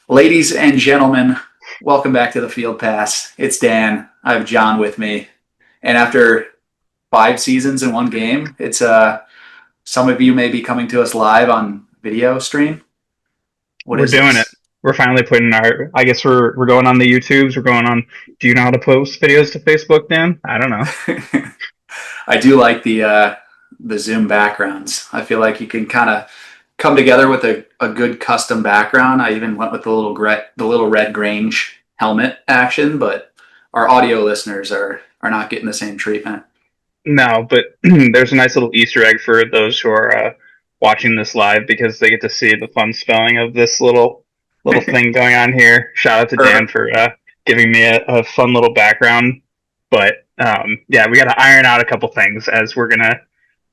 Ladies and gentlemen, welcome back to the Field Pass. It's Dan. I have John with me. And after 5 seasons in one game, it's some of you may be coming to us live on video stream. What We're is doing it. this? We're finally putting our. I guess we're going on the YouTubes. We're going on. Do you know how to post videos to Facebook, Dan? I don't know. I do like the Zoom backgrounds. I feel like you can kind of come together with a good custom background. I even went with the little red Grange helmet action, but our audio listeners are not getting the same treatment. No, but there's a nice little Easter egg for those who are watching this live because they get to see the fun spelling of this little thing going on here. Shout out to Dan Perfect. for giving me a fun little background. But yeah, we got to iron out a couple things as we're gonna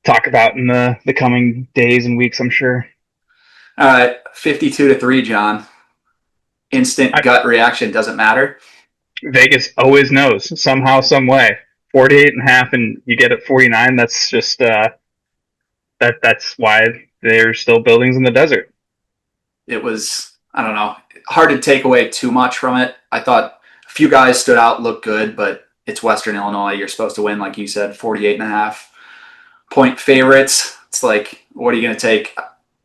talk about in the coming days and weeks. I'm sure. All right, 52-3, John. Instant gut reaction doesn't matter. Vegas always knows somehow, some way. 48 and a half, and you get it 49. That's just that's why there's still buildings in the desert. It was, I don't know, hard to take away too much from it. I thought a few guys stood out, looked good, but it's Western Illinois. You're supposed to win, like you said, 48.5 point favorites. It's like, what are you going to take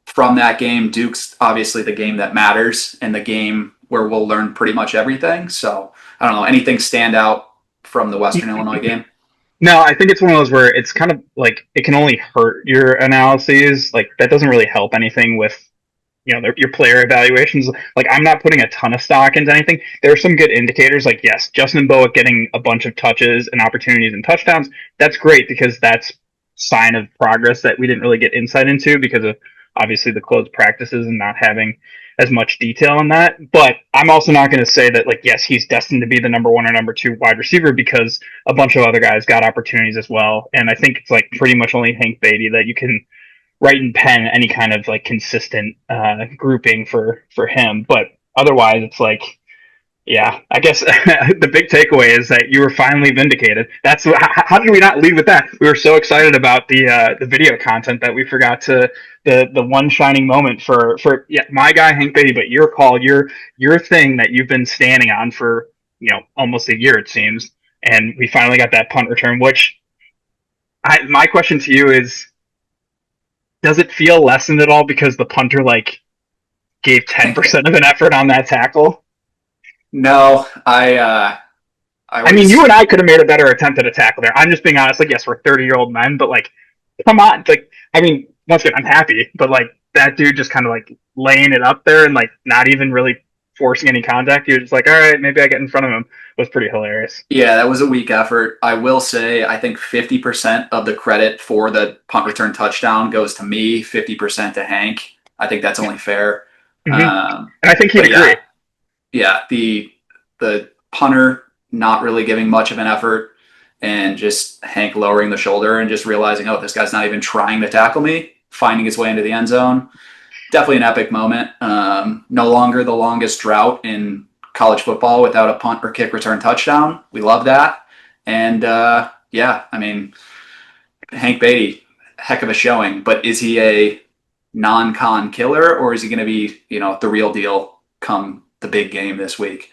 from that game? Duke's obviously the game that matters and the game where we'll learn pretty much everything. So I don't know, anything stand out from the Western Illinois game? No, I think it's one of those where it's kind of like it can only hurt your analyses. Like that doesn't really help anything with your player evaluations. Like I'm not putting a ton of stock into anything. There are some good indicators. Like yes, Justin Boa getting a bunch of touches and opportunities and touchdowns. That's great because that's sign of progress that we didn't really get insight into because of obviously the closed practices and not having as much detail in that. But I'm also not going to say that like yes, he's destined to be the number one or number two wide receiver because a bunch of other guys got opportunities as well. And I think it's like pretty much only Hank Beatty that you can write in pen any kind of like consistent grouping for him. But otherwise, it's like, yeah, I guess the big takeaway is that you were finally vindicated. That's how did we not lead with that? We were so excited about the video content that we forgot to the one shining moment for yeah my guy Hank Beatty, but your call, your thing that you've been standing on for almost a year it seems, and we finally got that punt return. Which my question to you is, does it feel lessened at all because the punter like gave 10% of an effort on that tackle? No, I I mean, you was and I could have made a better attempt at a tackle there. I'm just being honest. Like, yes, we're 30-year-old men, but like, come on. Like, I mean, once again, I'm happy, but like that dude just kind of like laying it up there and like not even really forcing any contact. He was just like, all right, maybe I get in front of him. Was pretty hilarious. Yeah, that was a weak effort. I will say, I think 50% of the credit for the punt return touchdown goes to me, 50% to Hank. I think that's Yeah. only fair. Mm-hmm. Um, And I think he'd but agree. yeah, yeah, the punter not really giving much of an effort and just Hank lowering the shoulder and just realizing, oh, this guy's not even trying to tackle me, finding his way into the end zone. Definitely an epic moment. No longer the longest drought in college football without a punt or kick return touchdown. We love that. And yeah, I mean, Hank Beatty, heck of a showing. But is he a non-con killer, or is he going to be, the real deal come the big game this week?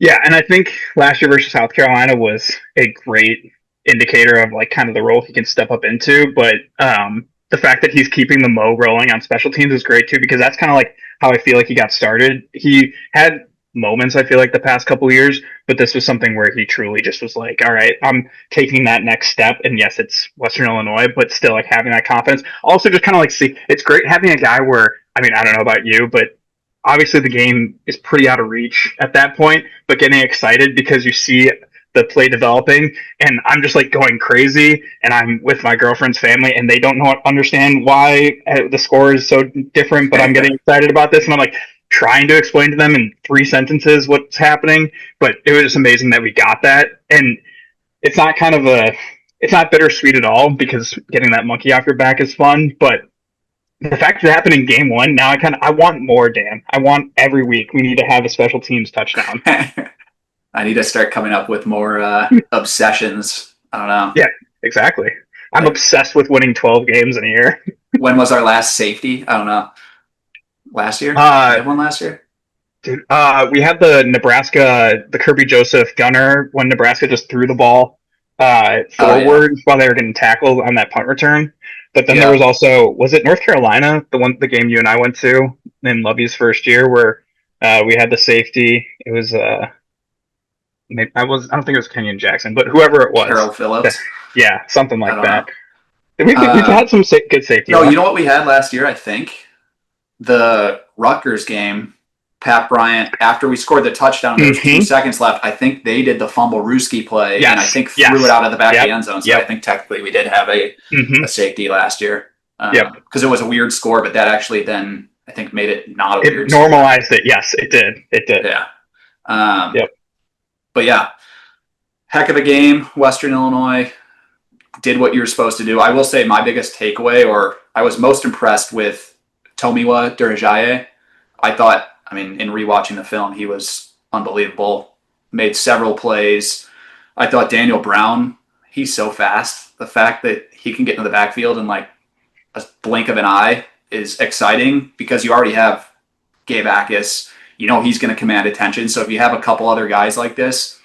Yeah, and I think last year versus South Carolina was a great indicator of like kind of the role he can step up into. But the fact that he's keeping the mo rolling on special teams is great too, because that's kind of like how I feel like he got started. He had moments I feel like the past couple years, but this was something where he truly just was like, all right, I'm taking that next step. And yes, it's Western Illinois, but still like having that confidence. Also, just kind of like see, it's great having a guy where I mean, I don't know about you, but obviously the game is pretty out of reach at that point, but getting excited because you see the play developing and I'm just like going crazy and I'm with my girlfriend's family and they don't know understand why the score is so different, but I'm getting excited about this and I'm like trying to explain to them in 3 sentences what's happening. But it was just amazing that we got that. And it's not kind of a it's not bittersweet at all because getting that monkey off your back is fun, but the fact that it happened in game one, now I want more, Dan. I want every week we need to have a special teams touchdown. I need to start coming up with more obsessions. I don't know. Yeah, exactly. I'm Like, obsessed with winning 12 games in a year. when was our last safety? I don't know. Last year? Did we Uh, have one last year? Dude, we had the Nebraska, the Kirby Joseph gunner when Nebraska just threw the ball Oh yeah, forward while they were getting tackled on that punt return. But then there was yeah, also, was it North Carolina, the game you and I went to in Lovey's first year, where we had the safety. It was I don't think it was Kenyon Jackson, but whoever it was, Carol Phillips. yeah, something I like don't that. know. We've had some good safety No, you luck. know what we had last year? I think the Rutgers game. Pat Bryant, after we scored the touchdown, there was two Hmm. seconds left. I think they did the fumble Rooski play, and I Yes, think threw it yes, out of the back of the yep, end zone. So I yep, think technically we did have a hmm, safety last year yep. because it was a weird score, but that actually then I think made it not a It weird score. normalized it. Yes, it did. It did. Yeah. Um, Yep. but yeah, heck of a game. Western Illinois did what you were supposed to do. I will say my biggest takeaway, or I was most impressed with Tomiwa Durajaye. I thought, I mean, in rewatching the film, he was unbelievable. Made several plays. I thought Daniel Brown, he's so fast. The fact that he can get into the backfield in like a blink of an eye is exciting because you already have Gabe Akis. You know he's going to command attention. So if you have a couple other guys like this,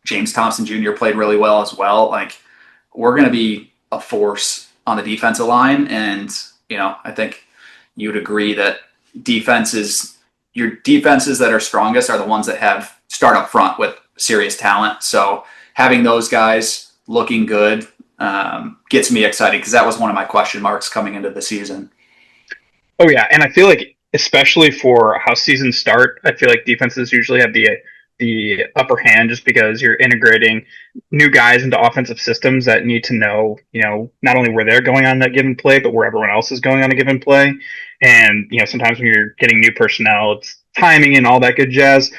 James Thompson Jr. played really well as well. Like we're going to be a force on the defensive line, and I think you'd agree that defenses, your defenses that are strongest are the ones that have start up front with serious talent. So having those guys looking good gets me excited because that was one of my question marks coming into the season. Oh yeah, and I feel like especially for how seasons start, I feel like defenses usually have the upper hand just because you're integrating new guys into offensive systems that need to know, not only where they're going on that given play, but where everyone else is going on a given play. And, sometimes when you're getting new personnel, it's timing and all that good jazz.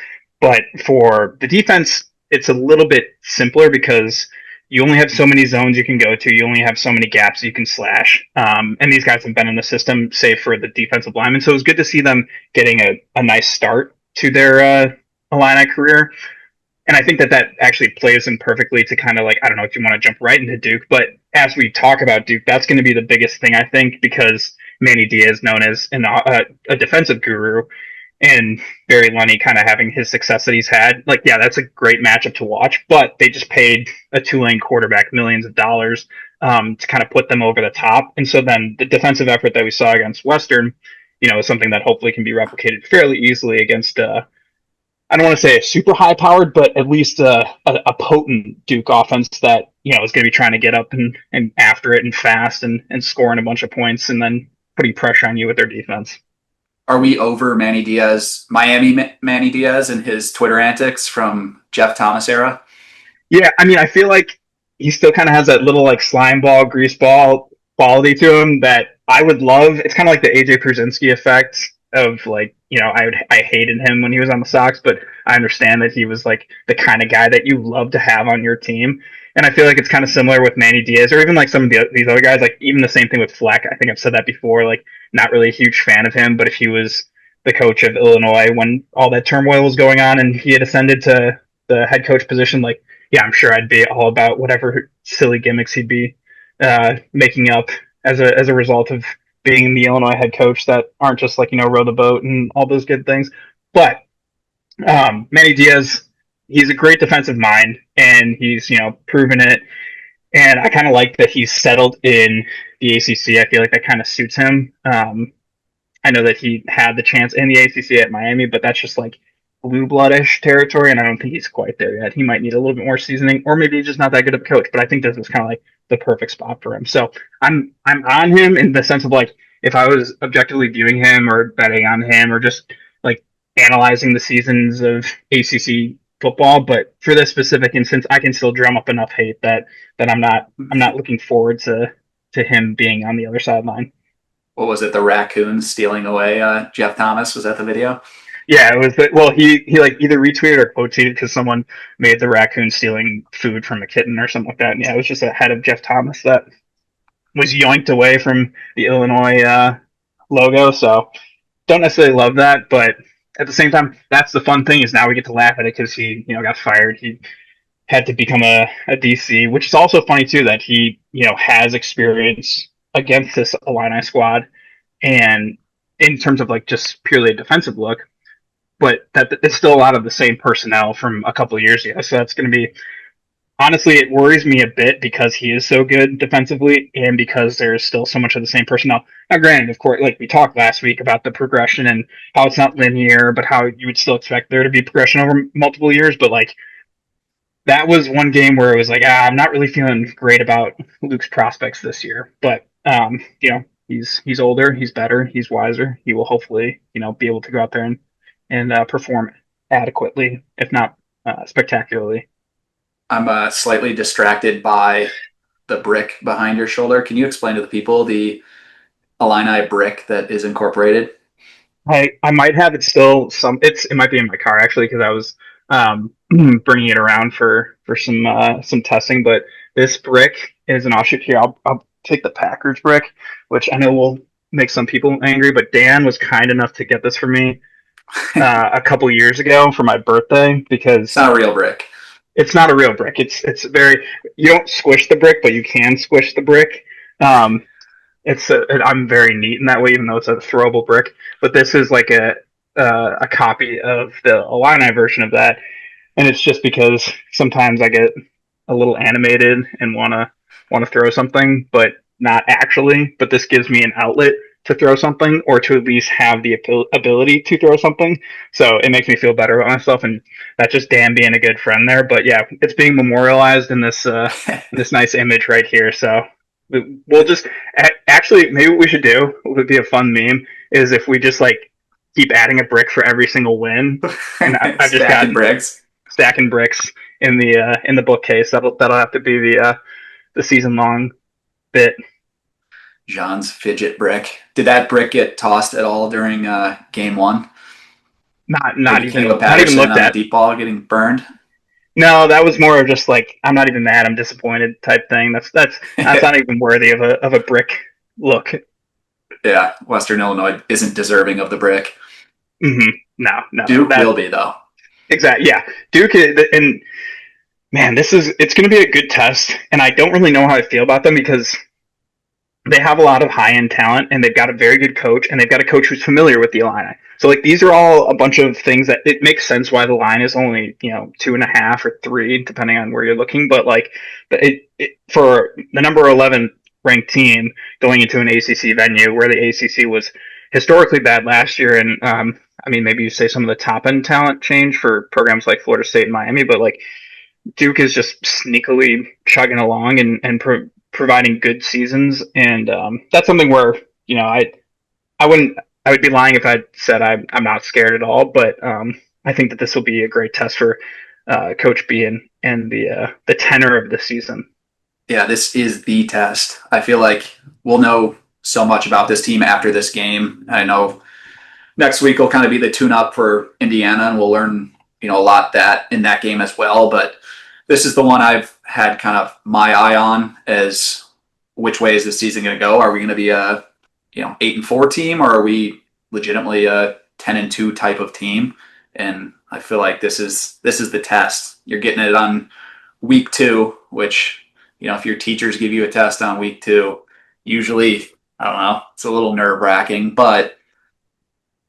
But for the defense, it's a little bit simpler because you only have so many zones you can go to. You only have so many gaps you can slash. And these guys have been in the system, save for the defensive linemen. So it was good to see them getting a nice start to their Illini career. And I think that actually plays in perfectly to kind of like, I don't know if you want to jump right into Duke, but as we talk about Duke, that's going to be the biggest thing, I think, because Manny Diaz, known as a defensive guru, and Barry Lunny kind of having his success that he's had. Like, yeah, that's a great matchup to watch, but they just paid a Tulane quarterback millions of dollars to kind of put them over the top. And so then the defensive effort that we saw against Western, is something that hopefully can be replicated fairly easily against, I don't want to say a super high powered, but at least a potent Duke offense that, is going to be trying to get up and after it and fast and scoring a bunch of points and then putting pressure on you with their defense. Are we over Manny Diaz, Miami Manny Diaz, and his Twitter antics from Jeff Thomas era? Yeah, I mean, I feel like he still kind of has that little like slime ball, grease ball quality to him that I would love. It's kind of like the AJ Przinsky effect of like, I hated him when he was on the Sox, but I understand that he was like the kind of guy that you love to have on your team. And I feel like it's kind of similar with Manny Diaz or even like some of these other guys, like even the same thing with Fleck. I think I've said that before, like not really a huge fan of him, but if he was the coach of Illinois when all that turmoil was going on and he had ascended to the head coach position, like yeah, I'm sure I'd be all about whatever silly gimmicks he'd be making up as a result of being the Illinois head coach that aren't just like row the boat and all those good things. But Manny Diaz, he's a great defensive mind, and he's proven it. And I kind of like that he's settled in the ACC. I feel like that kind of suits him. I know that he had the chance in the ACC at Miami, but that's just like blue bloodish territory, and I don't think he's quite there yet. He might need a little bit more seasoning, or maybe he's just not that good of a coach. But I think this is kind of like the perfect spot for him. So I'm on him in the sense of like if I was objectively viewing him or betting on him or just like analyzing the seasons of ACC football. But for this specific instance, I can still drum up enough hate that I'm not looking forward to him being on the other sideline. What was it? The raccoon stealing away Jeff Thomas? Was that the video? Yeah, it was. Well, he like either retweeted or quote tweeted because someone made the raccoon stealing food from a kitten or something like that. And yeah, it was just a head of Jeff Thomas that was yoinked away from the Illinois logo. So don't necessarily love that, but at the same time, that's the fun thing is now we get to laugh at it because he got fired. He had to become a DC, which is also funny too that he has experience against this Illini squad and in terms of like just purely a defensive look but that it's still a lot of the same personnel from a couple of years ago. So that's going to be honestly, it worries me a bit because he is so good defensively and because there's still so much of the same personnel. Now, granted, of course, like we talked last week about the progression and how it's not linear, but how you would still expect there to be progression over multiple years. But like that was one game where it was like, I'm not really feeling great about Luke's prospects this year. But he's older, he's better, he's wiser. He will hopefully be able to go out there and perform adequately, if not spectacularly. I'm slightly distracted by the brick behind your shoulder. Can you explain to the people the Illini brick that is incorporated? I might have it still. It might be in my car actually because I was bringing it around for some testing. But this brick is an offshoot here. I'll take the Packers brick, which I know will make some people angry. But Dan was kind enough to get this for me a couple years ago for my birthday It's because not a real brick. it's not a real brick. It's very you don't squish the brick, but you can squish the brick. Um, I'm very neat in that way, even though it's a throwable brick. But this is like a copy of the Illini version of that, and it's just because sometimes I get a little animated and wanna throw something, but not actually. But this gives me an outlet to throw something, or to at least have the ability to throw something. So it makes me feel better about myself, and that's just Dan being a good friend there. But yeah, it's being memorialized in this nice image right here. So we'll just actually maybe what we should do would be a fun meme is if we just like keep adding a brick for every single win, and I've just got Stacking bricks. stacking bricks in the bookcase. That'll have to be the season long bit. John's fidget brick. Did that brick get tossed at all during game one? Not Maybe even Caleb not even Patterson looked on the at. deep ball getting burned. No, that was more of just like I'm not even mad. I'm disappointed type thing. That's not even worthy of a brick look. Yeah, Western Illinois isn't deserving of the brick. No, Duke that will be though. exactly. Yeah, Duke and man, it's going to be a good test, and I don't really know how I feel about them because they have a lot of high end talent, and they've got a very good coach, and they've got a coach who's familiar with the Illini. So like these are all a bunch of things that it makes sense why the line is only 2.5 or 3 depending on where you're looking. But like for the number 11 ranked team going into an ACC venue where the ACC was historically bad last year, and I mean maybe you say some of the top end talent change for programs like Florida State and Miami, but like Duke is just sneakily chugging along and providing good seasons, and that's something where I wouldn't I would be lying if I said I'm not scared at all, but I think that this will be a great test for Coach B and the tenor of the season. Yeah, this is the test. I feel like we'll know so much about this team after this game. I know next week will kind of be the tune up for Indiana, and we'll learn a lot that in that game as well. But this is the one I've had kind of my eye on as which way is this season going to go? Are we going to be a 8-4 team, or are we legitimately a 10-2 type of team? And I feel like this is the test. You're getting it on week 2, which if your teachers give you a test on week 2, usually I don't know, it's a little nerve wracking, but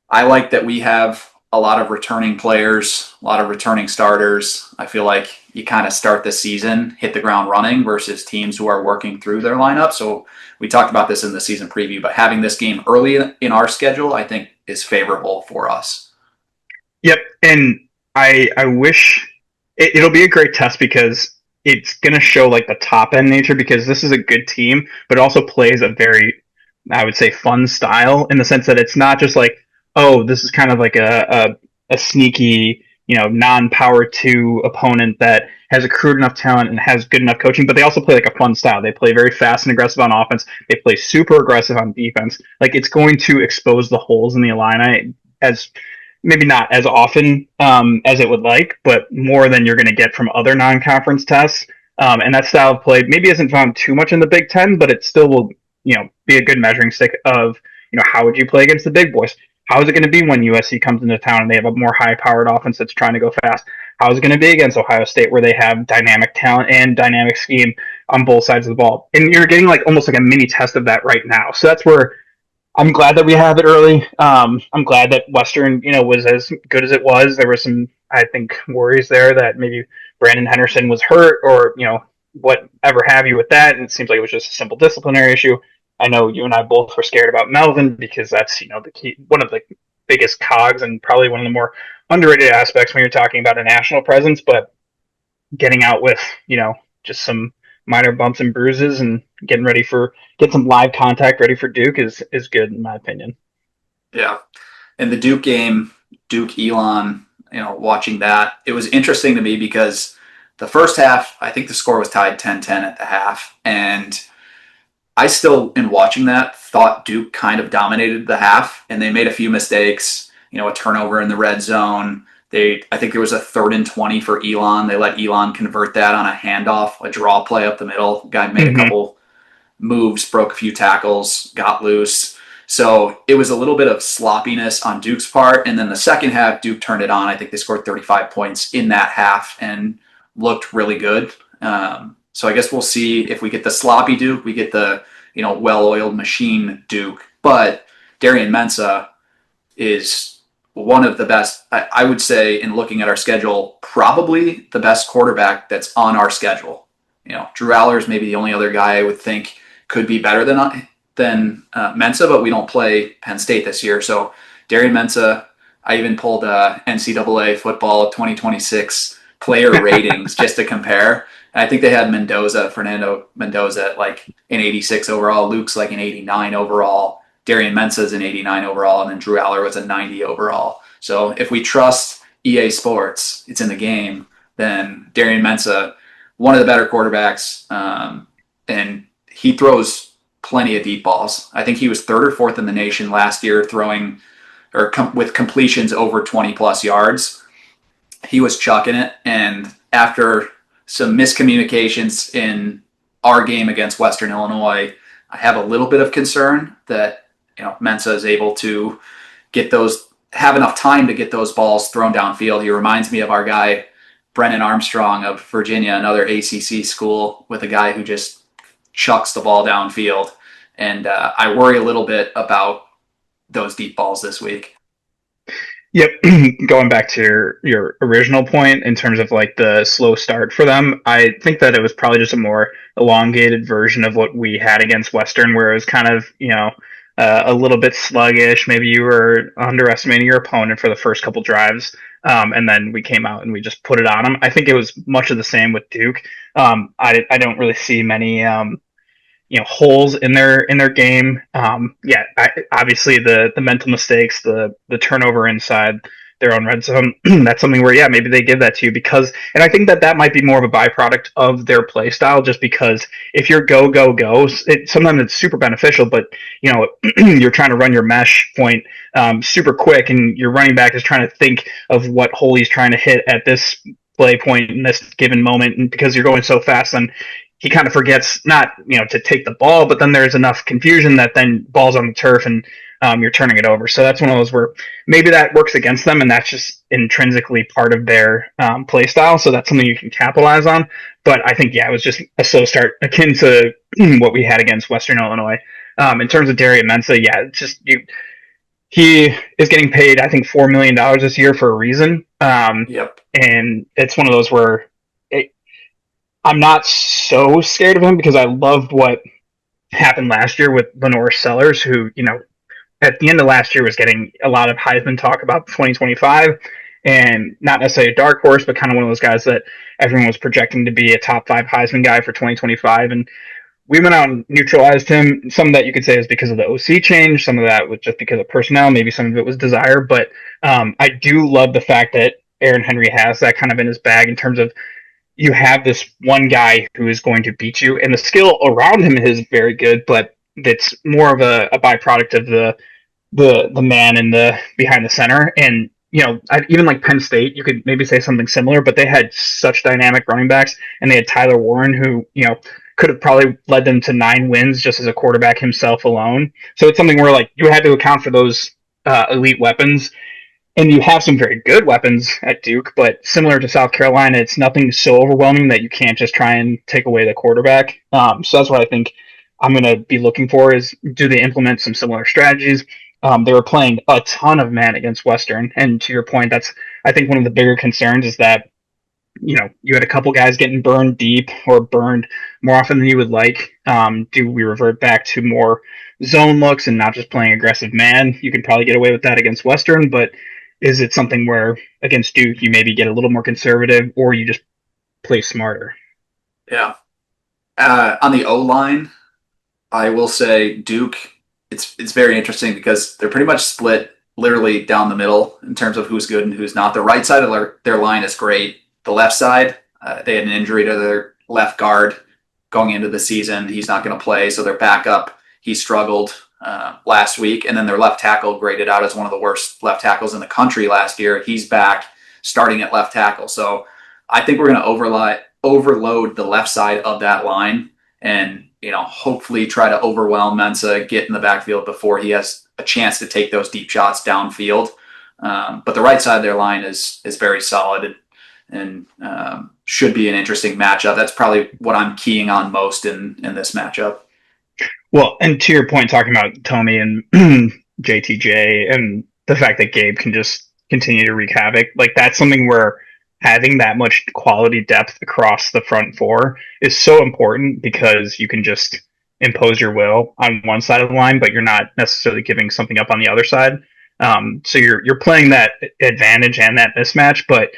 I like that we have a lot of returning players, a lot of returning starters. I feel like you kind of start the season, hit the ground running versus teams who are working through their lineup. So we talked about this in the season preview, but having this game early in our schedule, I think is favorable for us. Yep, and I wish it'll be a great test because it's going to show like the top end nature because this is a good team, but it also plays a very, I would say, fun style in the sense that it's not just like, oh, this is kind of like a sneaky, non-power two opponent that has accrued enough talent and has good enough coaching, but they also play like a fun style. They play very fast and aggressive on offense. They play super aggressive on defense. Like it's going to expose the holes in the Illini as maybe not as often as it would like, but more than you're going to get from other non-conference tests. And that style of play maybe isn't found too much in the Big Ten, but it still will, be a good measuring stick of, how would you play against the big boys? How is it going to be when USC comes into town and they have a more high-powered offense that's trying to go fast? How is it going to be against Ohio State where they have dynamic talent and dynamic scheme on both sides of the ball? And you're getting like almost like a mini test of that right now. So that's where I'm glad that we have it early. I'm glad that Western, was as good as it was. There were some, I think, worries there that maybe Brandon Henderson was hurt, or whatever have you with that. And it seems like it was just a simple disciplinary issue. I know you and I both were scared about Melvin because that's the key, one of the biggest cogs and probably one of the more underrated aspects when you're talking about a national presence. But getting out with just some minor bumps and bruises and get some live contact ready for Duke is good in my opinion. Yeah. And the Duke game, Duke Elon, watching that, it was interesting to me because the first half, I think the score was tied 10-10 at the half. And I still, in watching that, thought Duke kind of dominated the half, and they made a few mistakes. A turnover in the red zone. I think there was a 3rd and 20 for Elon. They let Elon convert that on a handoff, a draw play up the middle. Guy made a Mm-hmm. couple moves, broke a few tackles, got loose. So it was a little bit of sloppiness on Duke's part. And then the second half, Duke turned it on. I think they scored 35 points in that half and looked really good. So I guess we'll see if we get the sloppy Duke, we get the well-oiled machine Duke. But Darian Mensah is one of the best, I would say, in looking at our schedule, probably the best quarterback that's on our schedule. Drew Aller is maybe the only other guy I would think could be better than Mensah, but we don't play Penn State this year. So Darian Mensah, I even pulled NCAA football 2026 player ratings just to compare. And I think they had Fernando Mendoza at like an 86 overall. Luke's like an 89 overall. Darian Mensah's an 89 overall, and then Drew Aller was a 90 overall. So if we trust EA Sports, it's in the game, then Darian Mensah, one of the better quarterbacks, and he throws plenty of deep balls. I think he was 3rd or 4th in the nation last year throwing with completions over 20 plus yards. He was chucking it, and after some miscommunications in our game against Western Illinois, I have a little bit of concern that Mensah is able to have enough time to get those balls thrown downfield. He reminds me of our guy Brennan Armstrong of Virginia, another ACC school, with a guy who just chucks the ball downfield. And I worry a little bit about those deep balls this week. Yep. Going back to your original point in terms of like the slow start for them, I think that it was probably just a more elongated version of what we had against Western, where it was kind of, a little bit sluggish. Maybe you were underestimating your opponent for the first couple drives, and then we came out and we just put it on them. I think it was much of the same with Duke. I don't really see many holes in their game. Obviously the mental mistakes, the turnover inside their own red zone. That's something where maybe they give that to you and I think that might be more of a byproduct of their play style. Just because if you're go go go, sometimes it's super beneficial, but you're trying to run your mesh point super quick, and your running back is trying to think of what hole he's trying to hit at this play point in this given moment, and because you're going so fast, then he kind of forgets not to take the ball, but then there's enough confusion that then ball's on the turf and you're turning it over. So that's one of those where maybe that works against them, and that's just intrinsically part of their play style. So that's something you can capitalize on. But I think it was just a slow start akin to what we had against Western Illinois. In terms of Darian Mensah, it's just he is getting paid, I think, $4 million this year for a reason. Yep. And it's one of those where I'm not so scared of him because I loved what happened last year with Lenore Sellers, who, at the end of last year was getting a lot of Heisman talk about 2025, and not necessarily a dark horse, but kind of one of those guys that everyone was projecting to be a top 5 Heisman guy for 2025. And we went out and neutralized him. Some of that you could say is because of the OC change. Some of that was just because of personnel. Maybe some of it was desire. But I do love the fact that Aaron Henry has that kind of in his bag in terms of you have this one guy who is going to beat you, and the skill around him is very good, but it's more of a byproduct of the man in the behind the center. And even like Penn State, you could maybe say something similar, but they had such dynamic running backs, and they had Tyler Warren, who could have probably led them to 9 wins just as a quarterback himself alone. So it's something where like you had to account for those elite weapons. And you have some very good weapons at Duke, but similar to South Carolina, it's nothing so overwhelming that you can't just try and take away the quarterback. So that's what I think I'm going to be looking for is, do they implement some similar strategies? They were playing a ton of man against Western, and to your point, that's I think one of the bigger concerns is that you had a couple guys getting burned deep or burned more often than you would like. Do we revert back to more zone looks and not just playing aggressive man? You can probably get away with that against Western, but is it something where against Duke you maybe get a little more conservative or you just play smarter? Yeah. On the O line, I will say Duke. It's very interesting because they're pretty much split literally down the middle in terms of who's good and who's not. The right side of their line is great. The left side, they had an injury to their left guard going into the season. He's not going to play, so their backup he struggled last week, and then their left tackle graded out as one of the worst left tackles in the country last year. He's back starting at left tackle, so I think we're going to overload the left side of that line and hopefully try to overwhelm Mensa, get in the backfield before he has a chance to take those deep shots downfield. But the right side of their line is very solid and should be an interesting matchup. That's probably what I'm keying on most in this matchup. Well, and to your point, talking about Tommy and JTJ and the fact that Gabe can just continue to wreak havoc, like that's something where having that much quality depth across the front four is so important because you can just impose your will on one side of the line, but you're not necessarily giving something up on the other side. So you're playing that advantage and that mismatch, but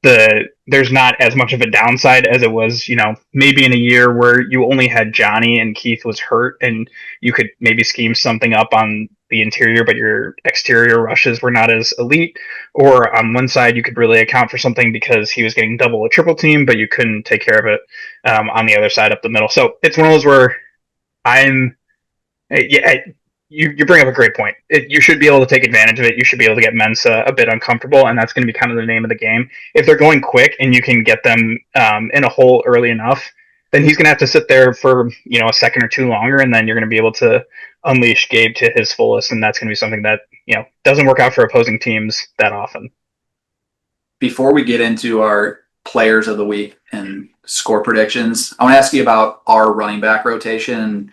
there's not as much of a downside as it was, maybe in a year where you only had Johnny and Keith was hurt and you could maybe scheme something up on the interior, but your exterior rushes were not as elite. Or on one side, you could really account for something because he was getting double or triple team, but you couldn't take care of it on the other side up the middle. So it's one of those where I'm yeah, you bring up a great point. You should be able to take advantage of it. You should be able to get Mensa a bit uncomfortable, and that's going to be kind of the name of the game. If they're going quick and you can get them in a hole early enough, then he's going to have to sit there for a second or two longer, and then you're going to be able to unleash Gabe to his fullest, and that's going to be something that doesn't work out for opposing teams that often. Before we get into our players of the week and score predictions, I want to ask you about our running back rotation.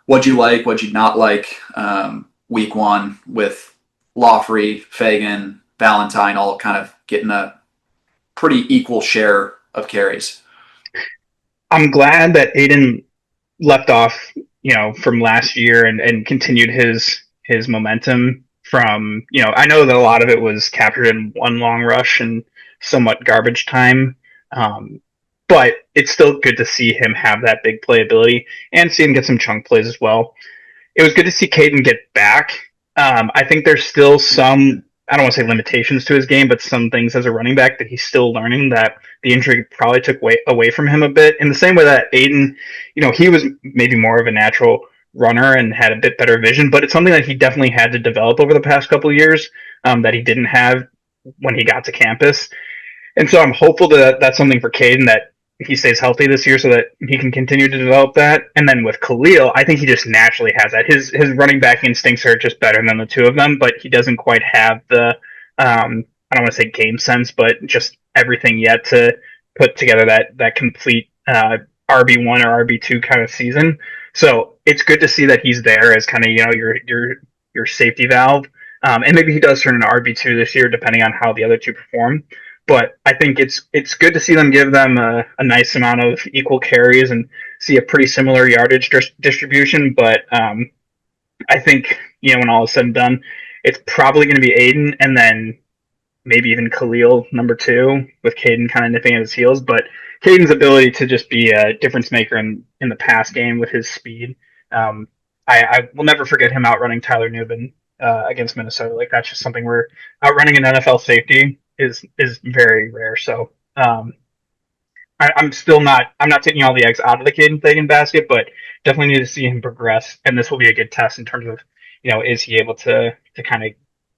What'd you like? What'd you not like? Week one with Lawfrey, Fagan, Valentine, all kind of getting a pretty equal share of carries. I'm glad that Aiden left off, from last year and continued his momentum from, I know that a lot of it was captured in one long rush and somewhat garbage time. But it's still good to see him have that big playability and see him get some chunk plays as well. It was good to see Caden get back. I think there's still some, I don't want to say limitations to his game, but some things as a running back that he's still learning that the injury probably took away from him a bit. In the same way that Aiden, he was maybe more of a natural runner and had a bit better vision, but it's something that he definitely had to develop over the past couple of years that he didn't have when he got to campus. And so I'm hopeful that that's something for Caden that he stays healthy this year so that he can continue to develop that. And then with Khalil, I think he just naturally has that. His running back instincts are just better than the two of them, but he doesn't quite have the I don't want to say game sense, but just everything yet to put together that complete RB1 or RB2 kind of season. So it's good to see that he's there as kind of your safety valve. And maybe he does turn into RB2 this year, depending on how the other two perform. But I think it's good to see them give them a nice amount of equal carries and see a pretty similar yardage distribution. But I think when all is said and done, it's probably going to be Aiden and then maybe even Khalil number two with Caden kind of nipping at his heels. But Caden's ability to just be a difference maker in the pass game with his speed, I will never forget him outrunning Tyler Newbin against Minnesota. Like that's just something where outrunning an NFL safety is very rare. So I'm not taking all the eggs out of the Caden Fagan basket, but definitely need to see him progress. And this will be a good test in terms of is he able to kind of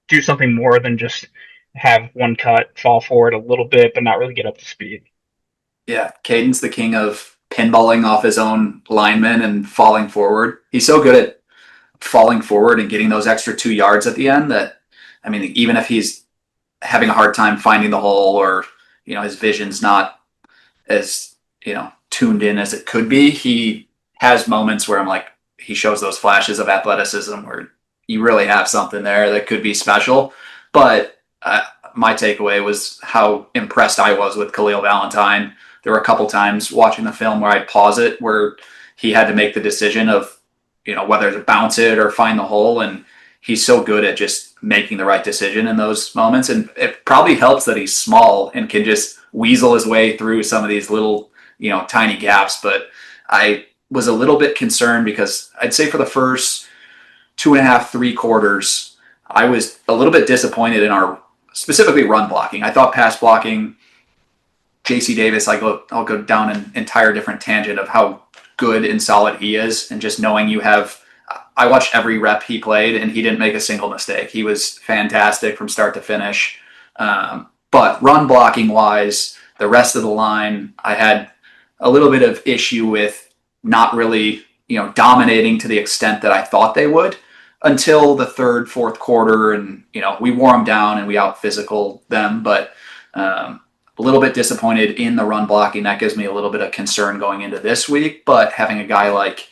do something more than just have one cut, fall forward a little bit, but not really get up to speed. Yeah, Caden's the king of pinballing off his own linemen and falling forward. He's so good at falling forward and getting those extra 2 yards at the end that, I mean, even if he's having a hard time finding the hole or, his vision's not as, tuned in as it could be, he has moments where I'm like, he shows those flashes of athleticism where you really have something there that could be special. But my takeaway was how impressed I was with Khalil Valentine. There were a couple times watching the film where I'd pause it where he had to make the decision of, whether to bounce it or find the hole. And he's so good at just making the right decision in those moments. And it probably helps that he's small and can just weasel his way through some of these little, tiny gaps. But I was a little bit concerned because I'd say for the first two and a half, 3 quarters, I was a little bit disappointed in our specifically run blocking. I thought pass blocking, JC Davis, I'll go down an entire different tangent of how good and solid he is. And just knowing I watched every rep he played and he didn't make a single mistake. He was fantastic from start to finish. But run blocking wise, the rest of the line, I had a little bit of issue with not really, dominating to the extent that I thought they would until the third, fourth quarter. And, we wore them down and we out physical them. But a little bit disappointed in the run blocking. That gives me a little bit of concern going into this week. But having a guy like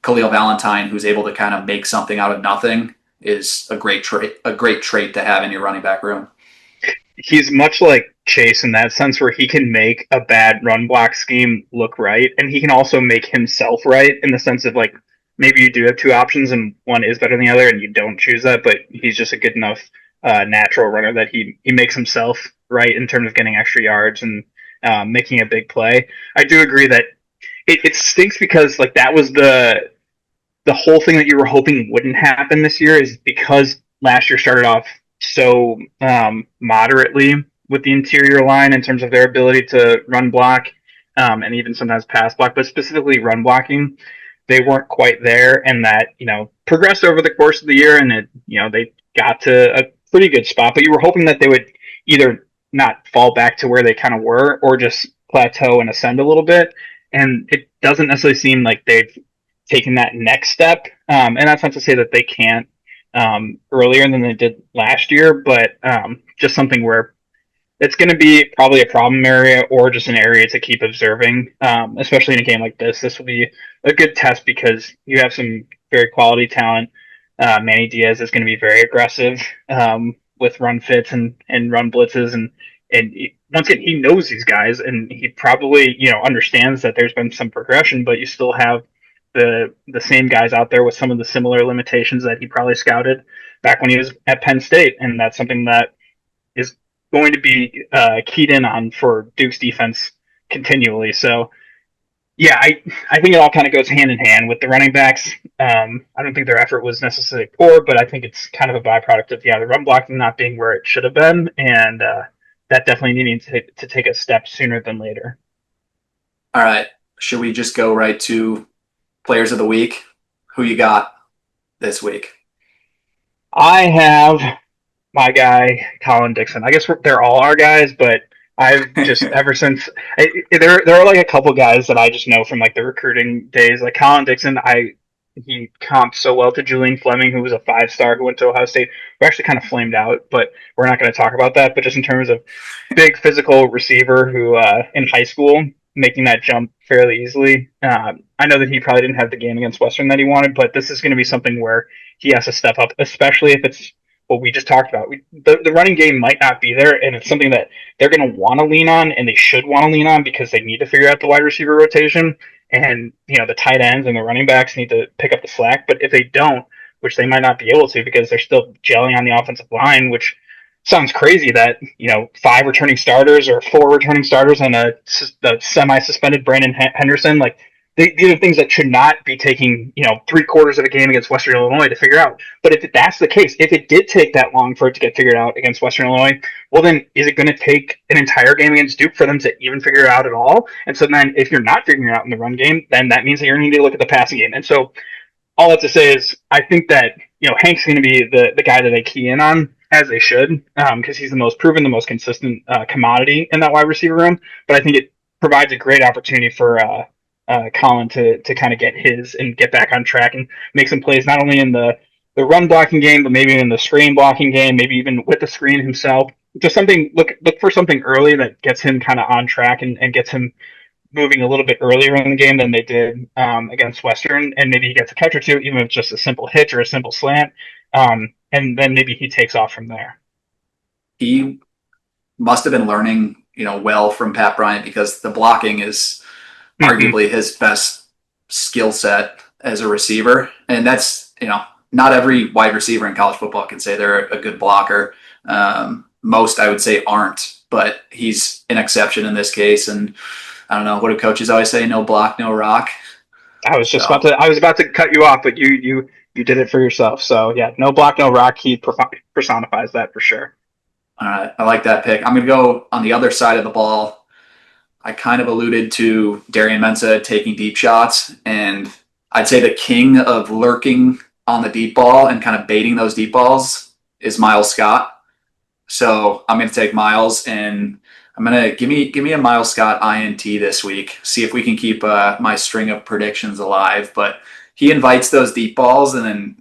Khalil Valentine who's able to kind of make something out of nothing is a great trait to have in your running back room. He's much like Chase in that sense where he can make a bad run block scheme look right, and he can also make himself right in the sense of like maybe you do have two options and one is better than the other, and you don't choose that, but he's just a good enough natural runner that he makes himself right in terms of getting extra yards and making a big play. I do agree that it stinks because like that was the whole thing that you were hoping wouldn't happen this year is because last year started off so moderately with the interior line in terms of their ability to run block and even sometimes pass block, but specifically run blocking, they weren't quite there, and that progressed over the course of the year, and they got to a pretty good spot. But you were hoping that they would either not fall back to where they kind of were, or just plateau and ascend a little bit. And it doesn't necessarily seem like they've taken that next step. And that's not to say that they can't earlier than they did last year, but just something where it's going to be probably a problem area or just an area to keep observing, especially in a game like this. This will be a good test because you have some very quality talent. Manny Diaz is going to be very aggressive with run fits and run blitzes, and once again, he knows these guys, and he probably understands that there's been some progression, but you still have the same guys out there with some of the similar limitations that he probably scouted back when he was at Penn State, and that's something that is going to be keyed in on for Duke's defense continually. So yeah, I think it all kind of goes hand in hand with the running backs. I don't think their effort was necessarily poor, but I think it's kind of a byproduct of the run blocking not being where it should have been, and that definitely needing to take a step sooner than later. All right. Should we just go right to players of the week? Who you got this week? I have my guy Colin Dixon. I guess they're all our guys, but I've just ever since there are like a couple guys that I just know from like the recruiting days, like Colin Dixon. He comped so well to Julian Fleming, who was a 5-star who went to Ohio State. We're actually kind of flamed out, but we're not going to talk about that. But just in terms of big physical receiver who in high school making that jump fairly easily. I know that he probably didn't have the game against Western that he wanted, but this is going to be something where he has to step up, especially if it's what we just talked about. The running game might not be there, and it's something that they're going to want to lean on, and they should want to lean on because they need to figure out the wide receiver rotation, and the tight ends and the running backs need to pick up the slack. But if they don't, which they might not be able to because they're still gelling on the offensive line, which sounds crazy that 5 returning starters or 4 returning starters and a semi-suspended Brandon Henderson, like these are things that should not be taking 3 quarters of a game against Western Illinois to figure out. But if that's the case, if it did take that long for it to get figured out against Western Illinois, well then is it going to take an entire game against Duke for them to even figure it out at all? And so then if you're not figuring it out in the run game, then that means that you're going to need to look at the passing game. And so all that to say is I think that Hank's going to be the guy that they key in on, as they should, because he's the most proven, the most consistent commodity in that wide receiver room. But I think it provides a great opportunity for Colin to kind of get his and get back on track and make some plays not only in the run blocking game, but maybe in the screen blocking game, maybe even with the screen himself. Just something look for something early that gets him kind of on track and gets him moving a little bit earlier in the game than they did against Western, and maybe he gets a catch or two, even if it's just a simple hitch or a simple slant, and then maybe he takes off from there. He must have been learning, well from Pat Bryant because the blocking is Mm-hmm. arguably his best skill set as a receiver. And that's, not every wide receiver in college football can say they're a good blocker. Most, I would say, aren't, but he's an exception in this case. And I don't know, what do coaches always say? No block, no rock. So, I was about to cut you off, but you did it for yourself. So yeah, no block, no rock. He personifies that for sure. all right, I like that pick. I'm going to go on the other side of the ball. I kind of alluded to Darian Mensah taking deep shots, and I'd say the king of lurking on the deep ball and kind of baiting those deep balls is Miles Scott. So I'm going to take Miles, and I'm going to give me a Miles Scott INT this week. See if we can keep my string of predictions alive. But he invites those deep balls, and then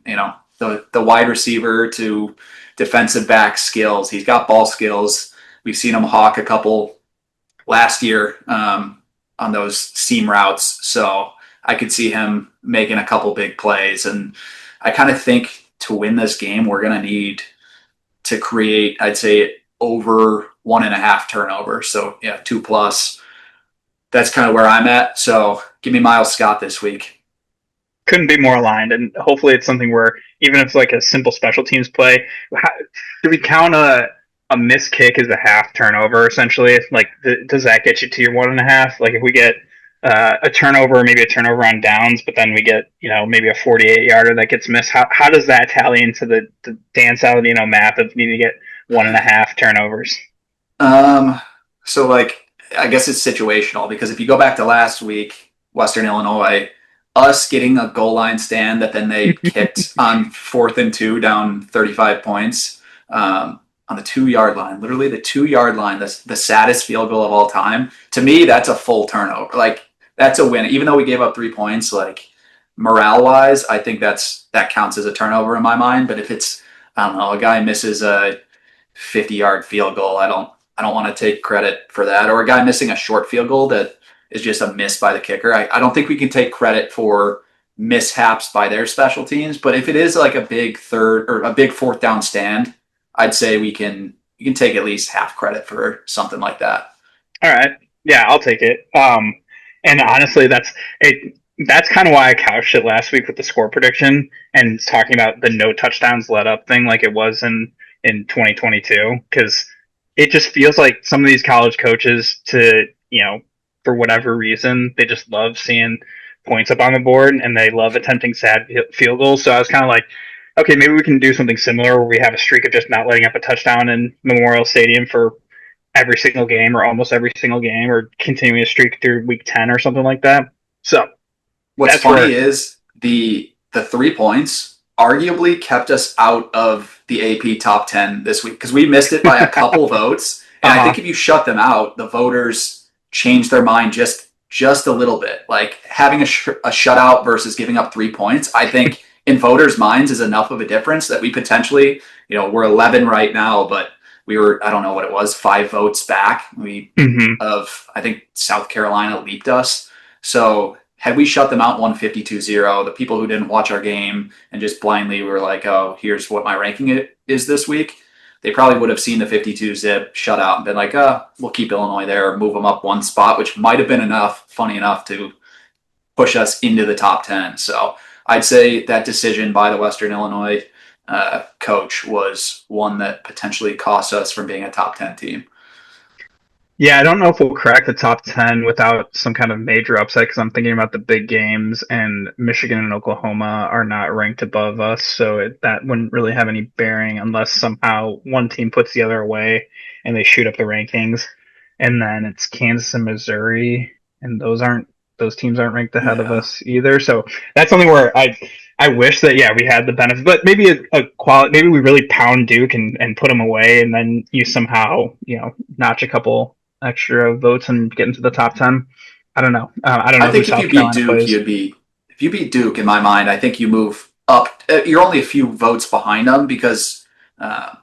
the wide receiver to defensive back skills. He's got ball skills. We've seen him hawk a couple last year on those seam routes. So I could see him making a couple big plays. And I kind of think to win this game, we're going to need to create, I'd say, over 1.5 turnovers. So yeah, 2+. That's kind of where I'm at. So give me Miles Scott this week. Couldn't be more aligned, and hopefully it's something where even if it's like a simple special teams play, do we count a missed kick as a half turnover essentially? Like, does that get you to your 1.5? Like if we get a turnover, maybe a turnover on downs, but then we get maybe a 48-yarder that gets missed. How does that tally into the Dan Saladino math of needing to get 1.5 turnovers? Um, so like, I guess it's situational because if you go back to last week, Western Illinois, us getting a goal line stand that then they kicked on 4th and 2 down 35 points on the 2 yard line, literally the 2 yard line, the saddest field goal of all time. To me, that's a full turnover. Like that's a win. Even though we gave up 3 points, like morale wise, I think that counts as a turnover in my mind. But if it's, I don't know, a guy misses a 50-yard field goal. I don't want to take credit for that. Or a guy missing a short field goal that is just a miss by the kicker. I don't think we can take credit for mishaps by their special teams. But if it is like a big third or a big fourth down stand, I'd say we can take at least half credit for something like that. All right. Yeah, I'll take it. And honestly, that's it. That's kind of why I couched it last week with the score prediction and talking about the no touchdowns let up thing, like it was in 2022, because it just feels like some of these college coaches, to for whatever reason, they just love seeing points up on the board and they love attempting sad field goals. So I was kind of like, okay, maybe we can do something similar where we have a streak of just not letting up a touchdown in Memorial Stadium for every single game or almost every single game, or continuing a streak through week 10 or something like that. So What's that's funny where, is the 3 points arguably kept us out of the AP top 10 this week because we missed it by a couple votes. And I uh think if you shut them out, the voters change their mind just a little bit. Like having a shutout versus giving up 3 points, I think in voters' minds is enough of a difference that we potentially, we're 11 right now, but we were, I don't know what it was, 5 votes back. hmm I think South Carolina leaped us. So had we shut them out 152-0, the people who didn't watch our game and just blindly were like, oh, here's what my ranking is this week, they probably would have seen the 52-zip shutout and been like, we'll keep Illinois there, or move them up one spot, which might have been funny enough to push us into the top 10. So I'd say that decision by the Western Illinois coach was one that potentially cost us from being a top 10 team. yeah, I don't know if we'll crack the top 10 without some kind of major upset, because I'm thinking about the big games, and Michigan and Oklahoma are not ranked above us, so that wouldn't really have any bearing unless somehow one team puts the other away and they shoot up the rankings. And then it's Kansas and Missouri, and those teams aren't ranked ahead of Yeah. us either. So that's something where I wish that, yeah, we had the benefit, but maybe a quality, maybe we really pound Duke and put them away, and then you somehow notch a couple extra votes and get into the top 10. I don't know. I don't I know who think if South you beat Carolina Duke, plays. if you beat Duke, in my mind, I think you move up. You're only a few votes behind them because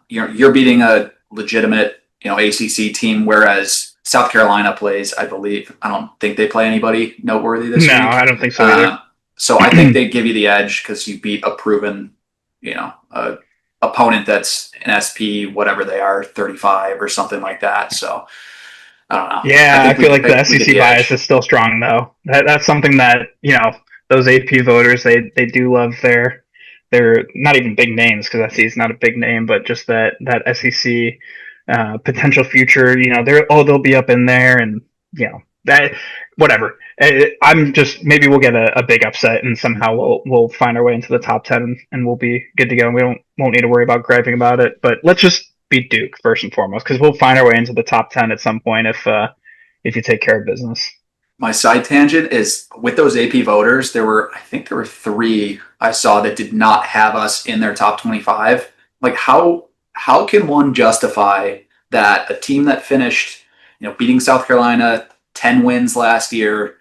you're beating a legitimate ACC team, whereas South Carolina plays, I believe. I don't think they play anybody noteworthy this No, week. I don't think so either. Uh, so I think they give you the edge because you beat a proven, opponent that's an SP, whatever they are, 35 or something like that. So I don't know. I Yeah, I think feel like the we get SEC the bias edge. is still strong though. That's something that those AP voters they do love their not even big names because SEC is not a big name, but just that SEC potential future. They'll be up in there, and that whatever. I'm just maybe we'll get a big upset and somehow we'll find our way into the top 10 and we'll be good to go. We won't need to worry about griping about it. But let's just beat Duke first and foremost because we'll find our way into the top 10 at some point if you take care of business. My side tangent is with those AP voters, I think there were three I saw that did not have us in their top 25. Like how can one justify that a team that finished, beating South Carolina 10 wins last year,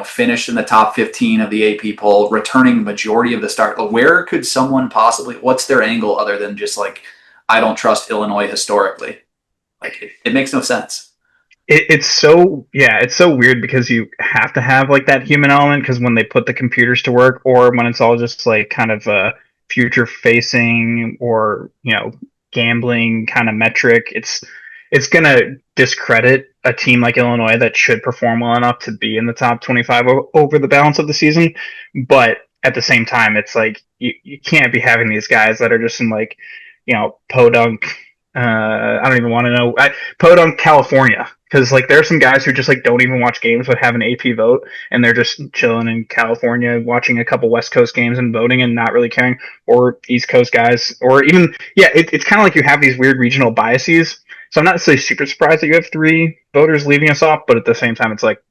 finished in the top 15 of the AP poll, returning the majority of the start. Where could someone possibly, what's their angle other than just like, I don't trust Illinois historically? Like, it makes no sense. It's so weird because you have to have like that human element because when they put the computers to work or when it's all just like kind of future facing or gambling kind of metric, it's gonna discredit a team like Illinois that should perform well enough to be in the top 25 over the balance of the season. But at the same time, it's like you can't be having these guys that are just in like podunk. I don't even want to know. Podunk, California, because like there are some guys who just like don't even watch games but have an AP vote, and they're just chilling in California, watching a couple West Coast games and voting and not really caring, or East Coast guys, or even it's kind of like you have these weird regional biases. So I'm not necessarily super surprised that you have three voters leaving us off, but at the same time, it's like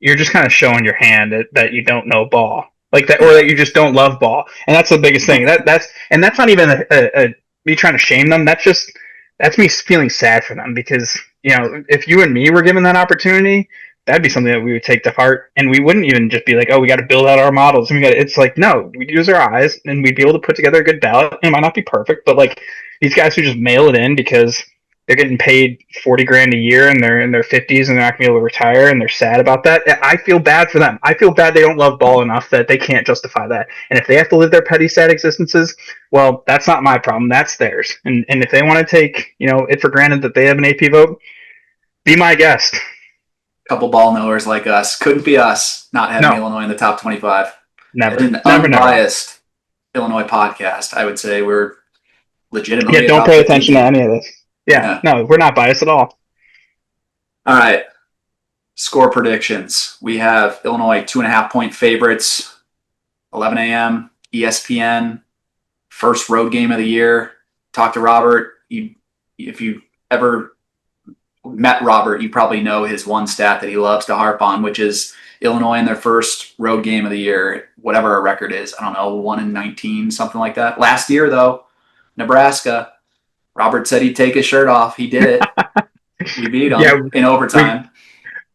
you're just kind of showing your hand that you don't know ball like that, or Yeah. that you just don't love ball, and that's the biggest thing. That's not even me trying to shame them. That's me feeling sad for them because if you and me were given that opportunity, that'd be something that we would take to heart, and we wouldn't even just be like, oh, we got to build out our models, and we got. It's like no, we'd use our eyes, and we'd be able to put together a good ballot. It might not be perfect, but like these guys who just mail it in because they're getting paid 40 grand a year and they're in their 50s and they're not gonna be able to retire and they're sad about that. I feel bad for them. I feel bad they don't love ball enough that they can't justify that. And if they have to live their petty sad existences, well, that's not my problem. That's theirs. And if they want to take it for granted that they have an AP vote, be my guest. Couple ball knowers like us. Couldn't be us not having No, Illinois in the top 25. never, And an never, never. unbiased Illinois podcast, I would say we're Yeah, legitimately a don't top pay 15 attention to team. any of this. Yeah, Yeah. no, we're not biased at all. All right. Score predictions. We have Illinois 2.5 point favorites, 11 a.m., ESPN, first road game of the year. Talk to Robert. If you ever met Robert, you probably know his one stat that he loves to harp on, which is Illinois in their first road game of the year, whatever our record is. I don't know, 1-19, something like that. Last year, though, Nebraska, Robert said he'd take his shirt off. He did it. We beat Yeah, him in we overtime.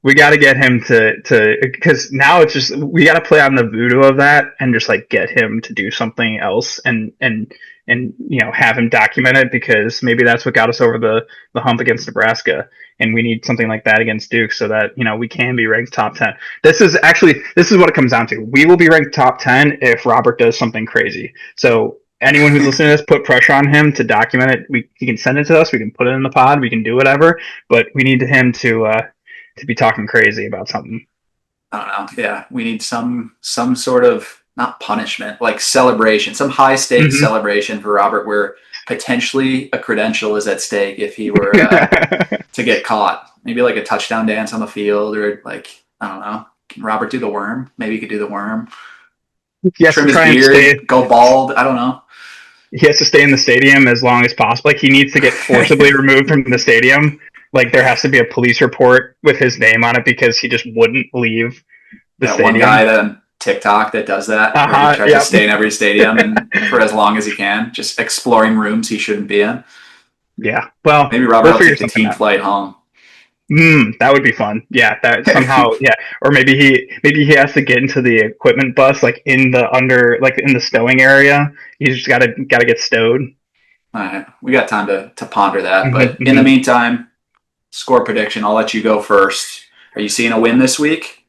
we got to get him to because now it's just we got to play on the voodoo of that and just like get him to do something else and have him document it because maybe that's what got us over the hump against Nebraska and we need something like that against Duke so that we can be ranked top 10. This is what it comes down to. We will be ranked top 10 if Robert does something crazy. So anyone who's listening to this, put pressure on him to document it. He can send it to us. We can put it in the pod. We can do whatever. But we need him to be talking crazy about something. I don't know. Yeah, we need some sort of not punishment, like celebration, some high stakes Mm-hmm. celebration for Robert, where potentially a credential is at stake if he were to get caught. Maybe like a touchdown dance on the field, or like I don't know. Can Robert do the worm? Maybe he could do the worm. He has to Trim his try and stay. beard, go bald. I don't know. He has to stay in the stadium as long as possible. Like he needs to get forcibly removed from the stadium. Like there has to be a police report with his name on it because he just wouldn't leave the That one guy stadium. on TikTok that does that, Uh where he huh. tries to Yep. stay in every stadium and for as long as he can, just exploring rooms he shouldn't be in. Yeah. Well, Maybe Robert we'll will figure take the something team out. flight home. That would be fun. Yeah, that somehow, yeah. Or maybe he has to get into the equipment bus, like in the under, like in the stowing area. He's just gotta get stowed. All right, we got time to ponder that. Hmm But in the hmm meantime, Score prediction. I'll let you go first. Are you seeing a win this week?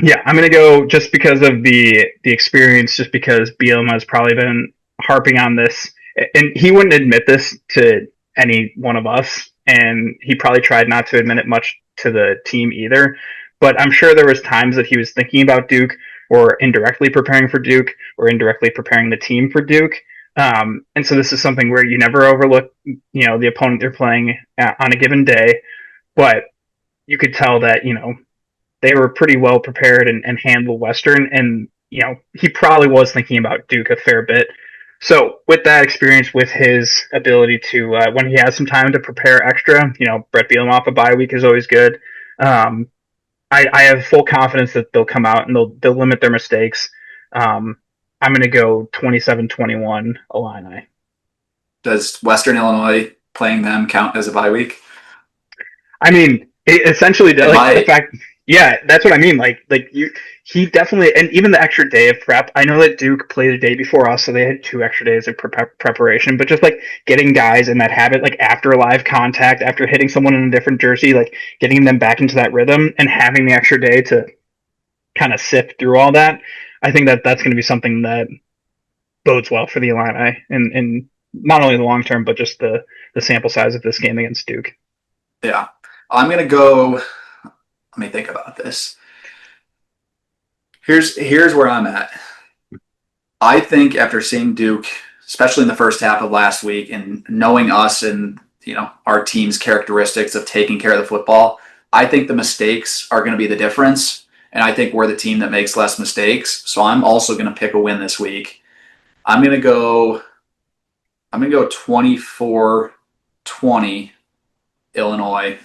Yeah, I'm gonna go just because of the experience, just because Bielema has probably been harping on this, and he wouldn't admit this to any one of us, and he probably tried not to admit it much to the team either. But I'm sure there was times that he was thinking about Duke, or indirectly preparing for Duke, or indirectly preparing the team for Duke. And so this is something where you never overlook, the opponent they're playing on a given day, but you could tell that they were pretty well prepared and handled Western. And, he probably was thinking about Duke a fair bit. So with that experience, with his ability to, when he has some time to prepare extra, Brett Bielema off a bye week is always good. Um, I have full confidence that they'll come out and they'll limit their mistakes. I'm going to go 27-21 Illini. Does Western Illinois playing them count as a bye week? I mean, it essentially, It like the might. fact, yeah, that's what I mean. He definitely, and even the extra day of prep. I know that Duke played the day before us, so they had 2 extra days of preparation. But just like getting guys in that habit, like after live contact, after hitting someone in a different jersey, like getting them back into that rhythm, and having the extra day to kind of sift through all that. I think that that's going to be something that bodes well for the Illini, and not only the long term, but just the sample size of this game against Duke. Yeah. I'm gonna go. Let me think about this. Here's where I'm at. I think after seeing Duke, especially in the first half of last week, and knowing us and our team's characteristics of taking care of the football, I think the mistakes are going to be the difference, and I think we're the team that makes less mistakes. So I'm also going to pick a win this week. I'm going to go. I'm going to go 24-20 Illinois,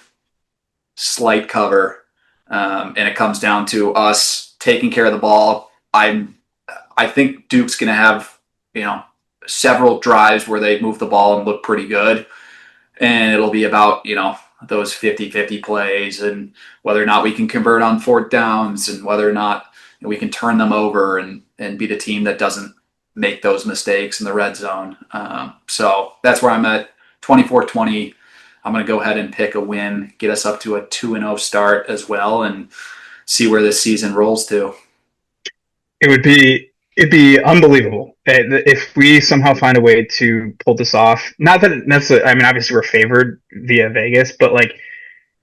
slight cover, and it comes down to us taking care of the ball. I think Duke's going to have several drives where they move the ball and look pretty good, and it'll be about those 50-50 plays and whether or not we can convert on fourth downs and whether or not we can turn them over and be the team that doesn't make those mistakes in the red zone. So that's where I'm at. 24-20. I'm going to go ahead and pick a win, get us up to a 2-0 start as well, and see where this season rolls to. It'd be unbelievable if we somehow find a way to pull this off. Not that necessarily, I mean, obviously we're favored via Vegas, but like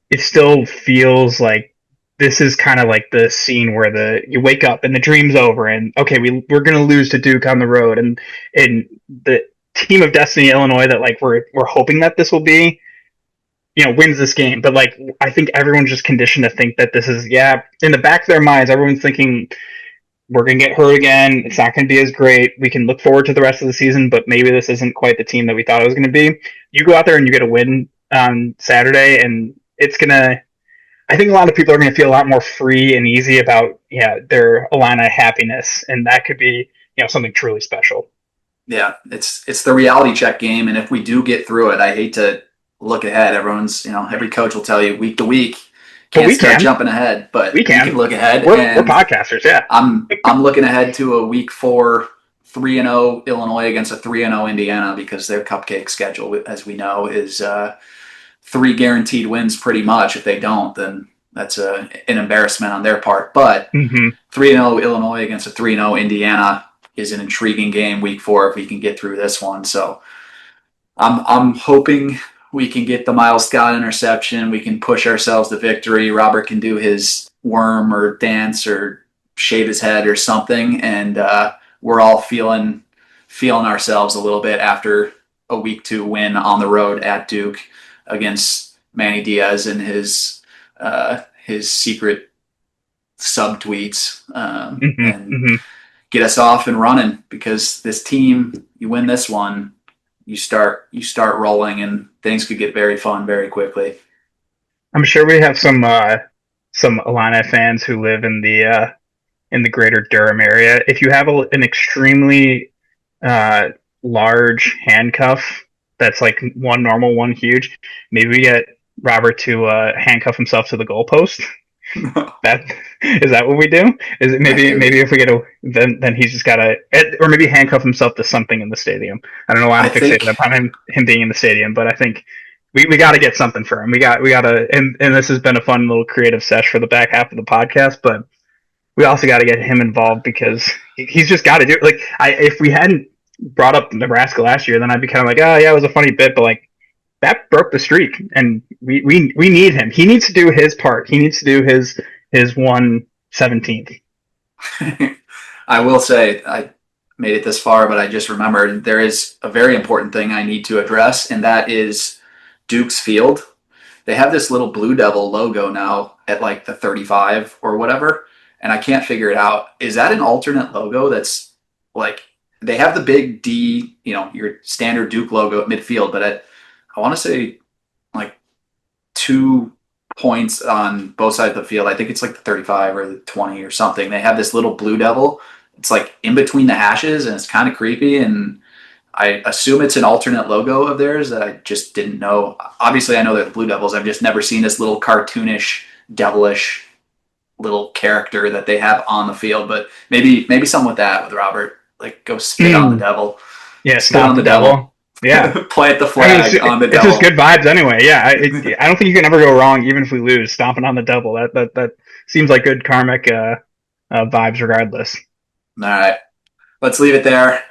it still feels like this is kind of like the scene where you wake up and the dream's over, and okay, we're gonna lose to Duke on the road, and the team of destiny Illinois that like we're hoping that this will be, wins this game. But like I think everyone's just conditioned to think that this is, yeah, in the back of their minds, everyone's thinking we're going to get hurt again. It's not going to be as great. We can look forward to the rest of the season, but maybe this isn't quite the team that we thought it was going to be. You go out there and you get a win on Saturday, and it's going to, I think a lot of people are going to feel a lot more free and easy about, their Illini happiness. And that could be, something truly special. Yeah, it's the reality check game, and if we do get through it, I hate to look ahead. Everyone's every coach will tell you week to week But can't start jumping ahead, but we can look ahead. We're and podcasters, yeah. I'm looking ahead to a week 4 3-0 Illinois against a 3-0 Indiana, because their cupcake schedule, as we know, is 3 guaranteed wins pretty much. If they don't, then that's an embarrassment on their part. But 3-0 Illinois against a 3-0 Indiana is an intriguing game week 4 if we can get through this one. So I'm hoping we can get the Miles Scott interception. We can push ourselves to victory. Robert can do his worm or dance or shave his head or something, and we're all feeling ourselves a little bit after a week 2 win on the road at Duke against Manny Diaz and his secret subtweets, and get us off and running, because this team, you win this one, you start rolling, and things could get very fun very quickly. I'm sure we have some Illini fans who live in the greater Durham area. If you have an extremely large handcuff that's like one normal, one huge, maybe we get Robert to handcuff himself to the goalpost. That is that what we do? Is it maybe if we get then he's just gotta, or maybe handcuff himself to something in the stadium. I don't know why I'm fixated upon him being in the stadium, but I think we got to get something for him. We got to, and this has been a fun little creative sesh for the back half of the podcast, but we also got to get him involved because he's just got to do it. Like, if we hadn't brought up Nebraska last year, then I'd be kind of like, oh yeah, it was a funny bit, but like that broke the streak, and we need him. He needs to do his part. He needs to do his 1/17th. I will say I made it this far, but I just remembered there is a very important thing I need to address, and that is Duke's Field. They have this little Blue Devil logo now at like the 35 or whatever, and I can't figure it out. Is that an alternate logo that's like they have the big D, your standard Duke logo at midfield, but I want to say like 2 points on both sides of the field. I think it's like the 35 or the 20 or something. They have this little Blue Devil. It's like in between the hashes, and it's kind of creepy. And I assume it's an alternate logo of theirs that I just didn't know. Obviously, I know they're the Blue Devils. I've just never seen this little cartoonish, devilish little character that they have on the field. But maybe something with that with Robert. Like go spit on the devil. Yeah, Spit stop on the devil. Yeah. Plant the flag on the devil. It's just good vibes anyway. Yeah, I don't think you can ever go wrong, even if we lose. Stomping on the devil. That seems like good karmic vibes, regardless. All right, let's leave it there.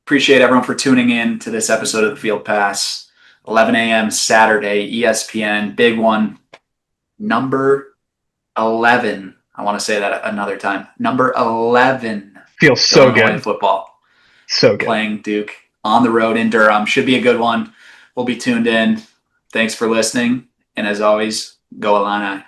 Appreciate everyone for tuning in to this episode of the Field Pass. 11 a.m. Saturday, ESPN, big one. Number 11. I want to say that another time. Number 11. Feels so Illinois good. Football. So good. Playing Duke on the road in Durham. Should be a good one. We'll be tuned in. Thanks for listening. And as always, go Illini.